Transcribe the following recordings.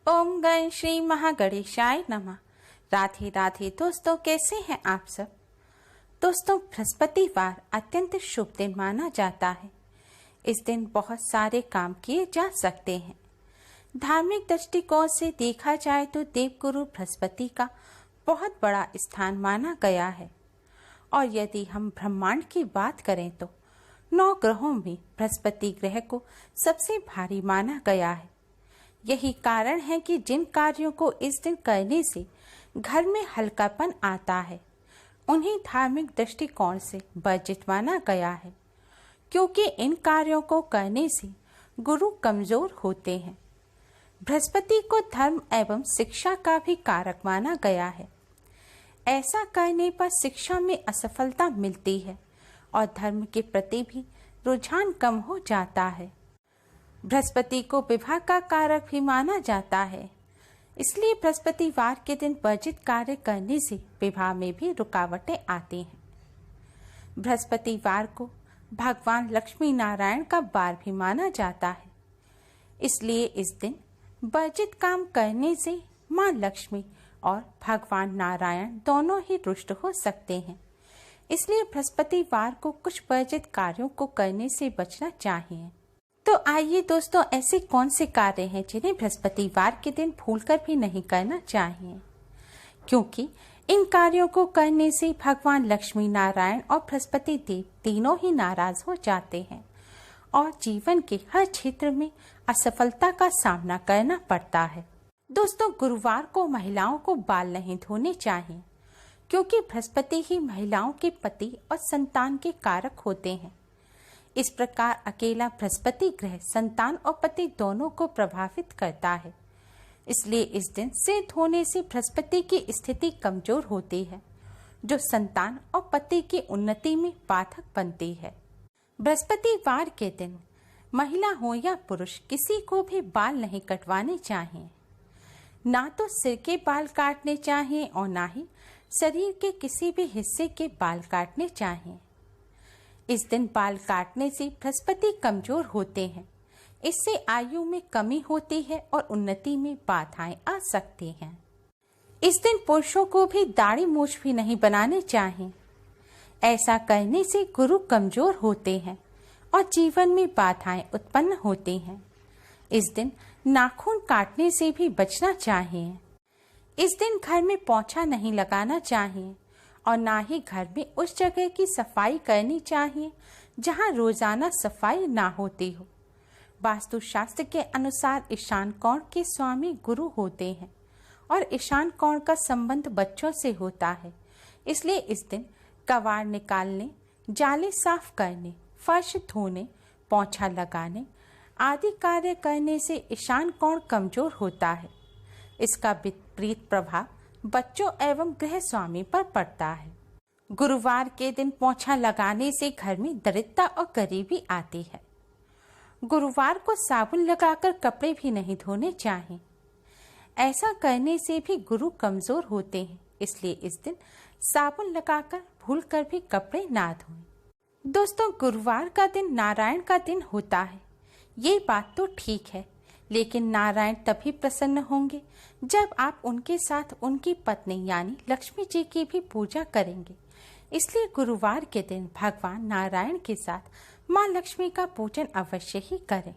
ओम गण श्री महागणेशाय नमः। राधे राधे दोस्तों, कैसे हैं आप सब। दोस्तों, बृहस्पतिवार अत्यंत शुभ दिन माना जाता है। इस दिन बहुत सारे काम किए जा सकते हैं। धार्मिक दृष्टिकोण से देखा जाए तो देवगुरु बृहस्पति का बहुत बड़ा स्थान माना गया है। और यदि हम ब्रह्मांड की बात करें तो 9 ग्रहों में बृहस्पति ग्रह को सबसे भारी माना गया है। यही कारण है कि जिन कार्यों को इस दिन करने से घर में हल्कापन आता है, उन्हें धार्मिक दृष्टिकोण से वर्जित माना गया है, क्योंकि इन कार्यों को करने से गुरु कमजोर होते हैं। बृहस्पति को धर्म एवं शिक्षा का भी कारक माना गया है। ऐसा करने पर शिक्षा में असफलता मिलती है और धर्म के प्रति भी रुझान कम हो जाता है। बृहस्पति को विवाह का कारक भी माना जाता है, इसलिए बृहस्पतिवार के दिन वर्जित कार्य करने से विवाह में भी रुकावटें आती हैं। बृहस्पतिवार को भगवान लक्ष्मी नारायण का वार भी माना जाता है, इसलिए इस दिन वर्जित काम करने से मां लक्ष्मी और भगवान नारायण दोनों ही रुष्ट हो सकते हैं। इसलिए बृहस्पतिवार को कुछ वर्जित कार्यों को करने से बचना चाहिए। तो आइए दोस्तों, ऐसे कौन से कार्य हैं जिन्हें बृहस्पतिवार के दिन भूलकर भी नहीं करना चाहिए, क्योंकि इन कार्यों को करने से भगवान लक्ष्मी नारायण और बृहस्पति देव तीनों ही नाराज हो जाते हैं और जीवन के हर क्षेत्र में असफलता का सामना करना पड़ता है। दोस्तों, गुरुवार को महिलाओं को बाल नहीं धोने चाहिए, क्योंकि बृहस्पति ही महिलाओं के पति और संतान के कारक होते हैं। इस प्रकार अकेला बृहस्पति ग्रह संतान और पति दोनों को प्रभावित करता है। इसलिए इस दिन सिर धोने से बृहस्पति की स्थिति कमजोर होती है, जो संतान और पति की उन्नति में बाधक बनती है। बृहस्पतिवार के दिन महिला हो या पुरुष, किसी को भी बाल नहीं कटवाने चाहिए। ना तो सिर के बाल काटने चाहिए और ना ही शरीर के किसी भी हिस्से के बाल काटने चाहिए। इस दिन बाल काटने से बृहस्पति कमजोर होते हैं। इससे आयु में कमी होती है और उन्नति में बाधाएं आ सकती हैं। इस दिन पुरुषों को भी दाढ़ी मूछ भी नहीं बनाने चाहिए। ऐसा करने से गुरु कमजोर होते हैं और जीवन में बाधाएं उत्पन्न होती हैं। इस दिन नाखून काटने से भी बचना चाहिए। इस दिन घर में पोछा नहीं लगाना चाहिए और ना ही घर में उस जगह की सफाई करनी चाहिए जहां रोजाना सफाई ना होती हो। वास्तुशास्त्र के अनुसार ईशान कोण के स्वामी गुरु होते हैं और ईशान कोण का संबंध बच्चों से होता है। इसलिए इस दिन कबाड़ निकालने, जाले साफ करने, फर्श धोने, पोछा लगाने आदि कार्य करने से ईशान कोण कमजोर होता है। इसका विपरीत प्रभाव बच्चों एवं गृह स्वामी पर पड़ता है। गुरुवार के दिन पोछा लगाने से घर में दरिद्रता और गरीबी आती है। गुरुवार को साबुन लगाकर कपड़े भी नहीं धोने चाहिए। ऐसा करने से भी गुरु कमजोर होते हैं, इसलिए इस दिन साबुन लगाकर भूलकर भी कपड़े ना धोएं। दोस्तों, गुरुवार का दिन नारायण का दिन होता है, ये बात तो ठीक है, लेकिन नारायण तभी प्रसन्न होंगे जब आप उनके साथ उनकी पत्नी यानी लक्ष्मी जी की भी पूजा करेंगे। इसलिए गुरुवार के दिन भगवान नारायण के साथ मां लक्ष्मी का पूजन अवश्य ही करें।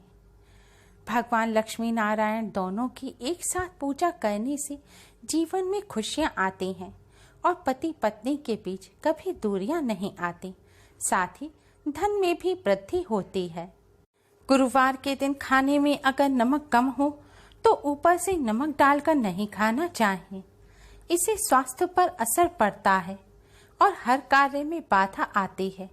भगवान लक्ष्मी नारायण दोनों की एक साथ पूजा करने से जीवन में खुशियां आती हैं और पति पत्नी के बीच कभी दूरियां नहीं आती। साथ ही धन में भी वृद्धि होती है। गुरुवार के दिन खाने में अगर नमक कम हो तो ऊपर से नमक डालकर नहीं खाना चाहिए। इससे स्वास्थ्य पर असर पड़ता है और हर कार्य में बाधा आती है।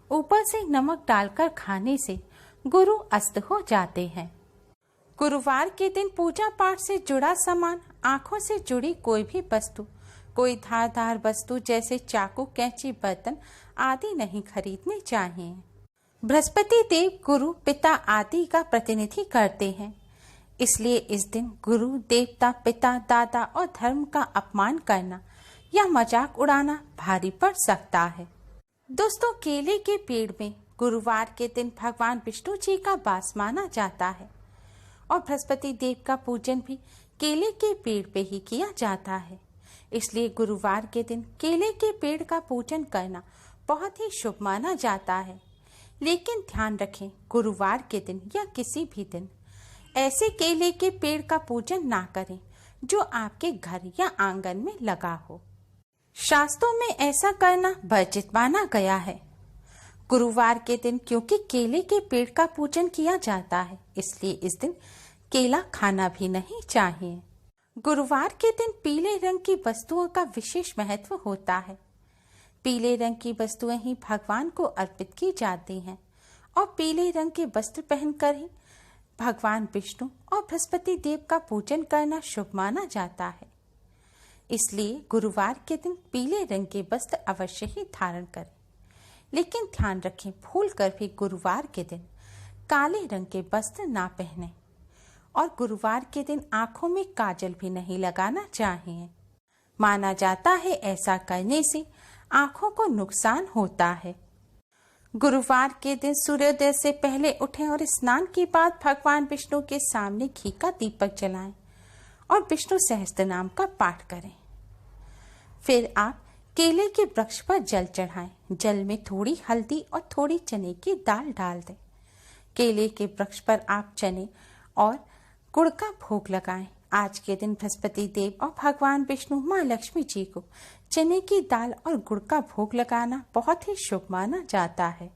ऊपर से नमक डालकर खाने से गुरु अस्त हो जाते हैं। गुरुवार के दिन पूजा पाठ से जुड़ा सामान, आंखों से जुड़ी कोई भी वस्तु, कोई धारदार वस्तु जैसे चाकू, कैंची, बर्तन आदि नहीं खरीदने चाहिए। बृहस्पति देव गुरु, पिता आदि का प्रतिनिधि करते हैं, इसलिए इस दिन गुरु, देवता, पिता, दादा और धर्म का अपमान करना या मजाक उड़ाना भारी पड़ सकता है। दोस्तों, केले के पेड़ में गुरुवार के दिन भगवान विष्णु जी का वास माना जाता है। और बृहस्पति देव का पूजन भी केले के पेड़ पे ही किया जाता है। इसलिए गुरुवार के दिन केले के पेड़ का पूजन करना बहुत ही शुभ माना जाता है। लेकिन ध्यान रखें, गुरुवार के दिन या किसी भी दिन ऐसे केले के पेड़ का पूजन ना करें जो आपके घर या आंगन में लगा हो। शास्त्रों में ऐसा करना वर्जित माना गया है। गुरुवार के दिन क्योंकि केले के पेड़ का पूजन किया जाता है, इसलिए इस दिन केला खाना भी नहीं चाहिए। गुरुवार के दिन पीले रंग की वस्तुओं का विशेष महत्व होता है। पीले रंग की वस्तुएं ही भगवान को अर्पित की जाती हैं और पीले रंग के वस्त्र पहनकर ही भगवान विष्णु और बृहस्पति देव का पूजन करना शुभ माना जाता है। इसलिए गुरुवार के दिन पीले रंग के वस्त्र अवश्य ही धारण करें। लेकिन ध्यान रखें, भूलकर भी गुरुवार के दिन काले रंग के वस्त्र ना पहने और गुरुवार के दिन आंखों में काजल भी नहीं लगाना चाहिए। माना जाता है ऐसा करने से आंखों को नुकसान होता है। गुरुवार के दिन सूर्योदय से पहले उठें और स्नान के बाद भगवान विष्णु के सामने घी का दीपक जलाएं और विष्णु सहस्त्र नाम का पाठ करें। फिर आप केले के वृक्ष पर जल चढ़ाएं। जल में थोड़ी हल्दी और थोड़ी चने की दाल डाल दें। केले के वृक्ष पर आप चने और गुड़ का भोग लगाएं। आज के दिन बृहस्पति देव और भगवान विष्णु माँ लक्ष्मी जी को चने की दाल और गुड़ का भोग लगाना बहुत ही शुभ माना जाता है।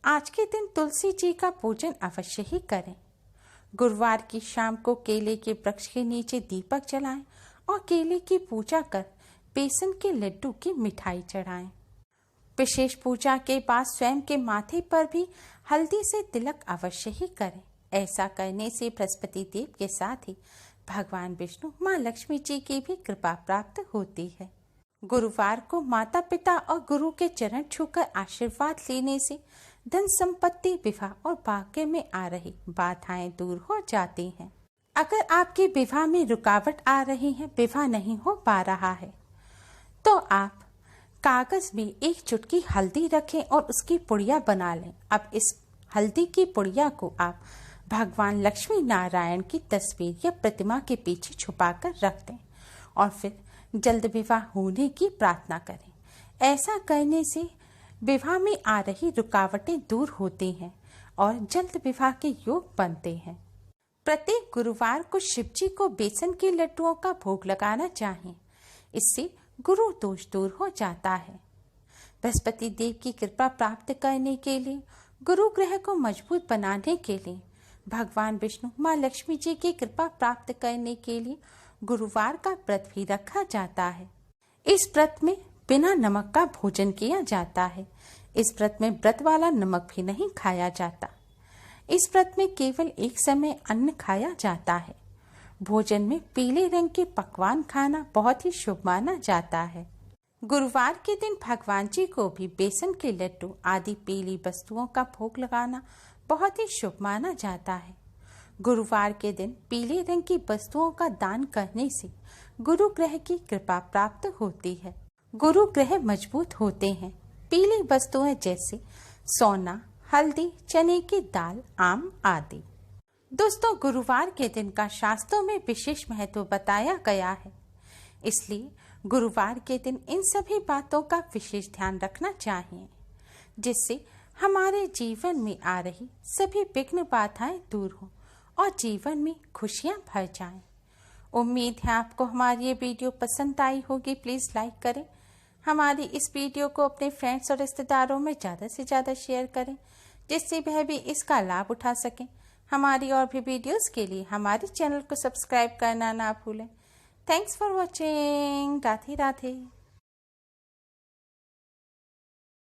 आज के दिन तुलसी जी का पूजन अवश्य ही करें। गुरुवार की शाम को केले के वृक्ष के नीचे दीपक जलाएं और केले की पूजा कर बेसन के लड्डू की मिठाई चढ़ाएं। विशेष पूजा के बाद स्वयं के माथे पर भी हल्दी से तिलक अवश्य ही करें। ऐसा करने से बृहस्पति देव के साथ ही भगवान विष्णु माँ लक्ष्मी जी की भी कृपा प्राप्त होती है। गुरुवार को माता पिता और गुरु के चरण छूकर आशीर्वाद लेने से धन संपत्ति, विवाह और भाग्य में आ रही बाधाएं दूर हो जाती हैं। अगर आपके विवाह में रुकावट आ रही है, विवाह नहीं हो पा रहा है, तो आप कागज में एक चुटकी हल्दी रखें और उसकी पुड़िया बना लें। अब इस हल्दी की पुड़िया को आप भगवान लक्ष्मी नारायण की तस्वीर या प्रतिमा के पीछे छुपाकर रख दें और फिर जल्द विवाह होने की प्रार्थना करें। ऐसा करने से विवाह में आ रही रुकावटें दूर होती हैं और जल्द विवाह के योग बनते हैं। प्रत्येक गुरुवार को शिव जी को बेसन के लड्डुओं का भोग लगाना चाहिए। इससे गुरु दोष दूर हो जाता है। बृहस्पति देव की कृपा प्राप्त करने के लिए, गुरु ग्रह को मजबूत बनाने के लिए, भगवान विष्णु माँ लक्ष्मी जी की कृपा प्राप्त करने के लिए गुरुवार का व्रत भी रखा जाता है। इस व्रत में बिना नमक का भोजन किया जाता है। इस व्रत में व्रत वाला नमक भी नहीं खाया जाता। इस व्रत में केवल एक समय अन्न खाया जाता है। भोजन में पीले रंग के पकवान खाना बहुत ही शुभ माना जाता है। गुरुवार के दिन भगवान जी को भी बेसन के लड्डू आदि पीली वस्तुओं का भोग लगाना बहुत ही शुभ माना जाता है। गुरुवार के दिन पीले रंग की वस्तुओं का दान करने से गुरु ग्रह की कृपा प्राप्त होती है। गुरु ग्रह मजबूत होते हैं। पीली वस्तुएं जैसे सोना, हल्दी, चने की दाल, आम आदि। दोस्तों, गुरुवार के दिन का शास्त्रों में विशेष महत्व बताया गया है। इसलिए गुरुवार के दिन इन सभी बातों का विशेष ध्यान रखना चाहिए, जिससे हमारे जीवन में आ रही सभी विघ्न बाधाएं दूर हों और जीवन में खुशियां भर जाएं। उम्मीद है आपको हमारी ये वीडियो पसंद आई होगी। प्लीज़ लाइक करें। हमारी इस वीडियो को अपने फ्रेंड्स और रिश्तेदारों में ज़्यादा से ज़्यादा शेयर करें, जिससे वह भी इसका लाभ उठा सकें। हमारी और भी वीडियोस के लिए हमारे चैनल को सब्सक्राइब करना ना भूलें। Thanks for watching. Radhe Radhe.